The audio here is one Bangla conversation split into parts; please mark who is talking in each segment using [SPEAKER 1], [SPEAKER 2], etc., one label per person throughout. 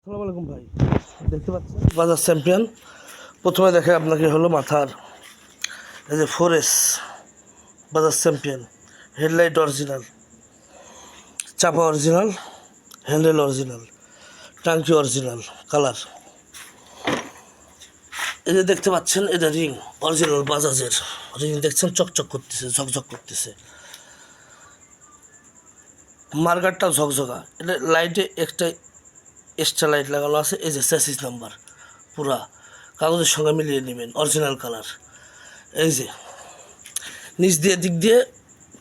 [SPEAKER 1] আসসালামু আলাইকুম ভাই, দেখতে পাচ্ছেন বাজাজ চ্যাম্পিয়ন। প্রথমে দেখে আপনাকে হলো মাথার এই যে 4S Bajaj champion, headlight original, চাপা অরিজিনাল, হ্যান্ডেল অরিজিনাল, টাঙ্কি অরিজিনাল, কালার। এই যে দেখতে পাচ্ছেন এটা রিং অরিজিনাল বাজাজের রিং, দেখছেন চকচক করতেছে, ঝকঝক করতেছে, মার্কারটাও ঝকঝকা। এটা লাইটে একটা এক্সট্রা লাইট লাগানো আছে। এই যে স্যাসিস নাম্বার পুরা কাগজের সঙ্গে মিলিয়ে নেবেন, অরিজিনাল কালার। এই যে নিচ দিয়ে দিক দিয়ে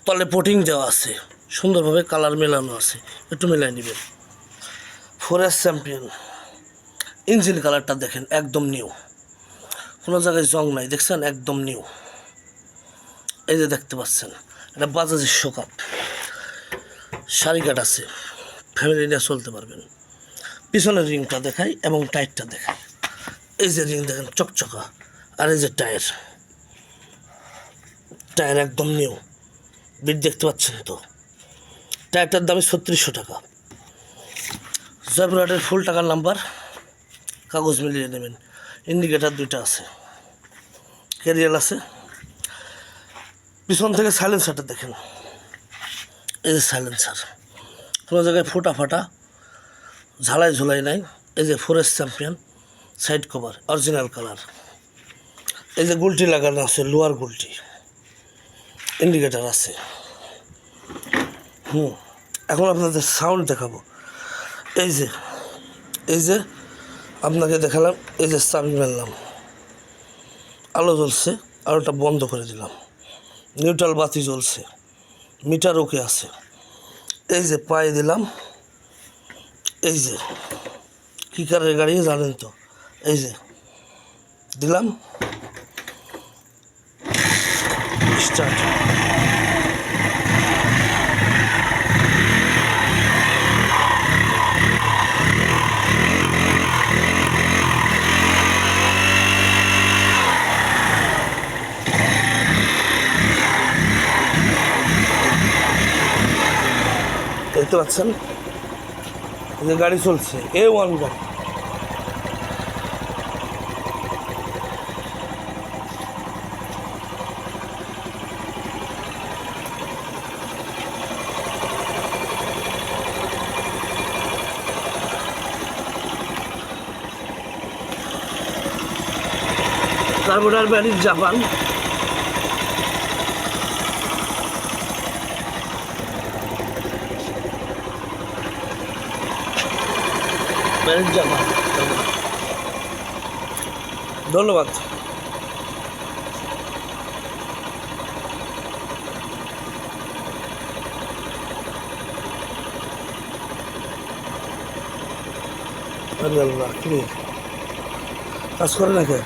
[SPEAKER 1] তলে পোটিং দেওয়া আছে, সুন্দরভাবে কালার মেলানো আছে, একটু মেলাই নেবেন। 4S চ্যাম্পিয়ন ইঞ্জিন কালারটা দেখেন একদম নিউ, কোনো জায়গায় জং নাই, দেখছেন একদম নিউ। এই যে দেখতে পাচ্ছেন এটা বাজাজের শোকাপ, সারি কাট আছে, ফ্যামিলি নিয়ে চলতে পারবেন। পিছনের রিংটা দেখাই এবং টায়ারটা দেখাই। এই যে রিং দেখেন চকচকা, আর এই যে টায়ার একদম নিউ, বিট দেখতে পাচ্ছেন তো। টায়ারটার দামই 3600 টাকা। জয়পুরহাটের ফুল টাকার নাম্বার, কাগজ মিলিয়ে নেবেন। ইন্ডিকেটার দুইটা আছে, ক্যারিয়াল আছে। পিছন থেকে সাইলেন্সারটা দেখেন, এই যে সাইলেন্সার, কোনো জায়গায় ফোটা ফাটা ঝালাই ঝুলাই নাই। এই যে 4S champion side cover original colour. এই যে গুলটি লাগানো আছে, লোয়ার গুলটি, ইন্ডিকেটার আছে। এখন আপনাদের সাউন্ড দেখাবো। এই যে আপনাকে দেখালাম, এই যে চাবি মেললাম, আলো জ্বলছে, আলোটা বন্ধ করে দিলাম, নিউট্রাল বাতি জ্বলছে, মিটার ওকে আছে। এই যে পায়ে দিলাম, এই যে কী কারের গাড়ি জানেন তো, এই যে দিলাম স্টার্ট। দেখতে পাচ্ছেন এই যে গাড়ি চলছে, A1 গাড়ি। Carburettor battery Japan. ধন্যবাদ। আল্লাহ, কাজ করে নাকি?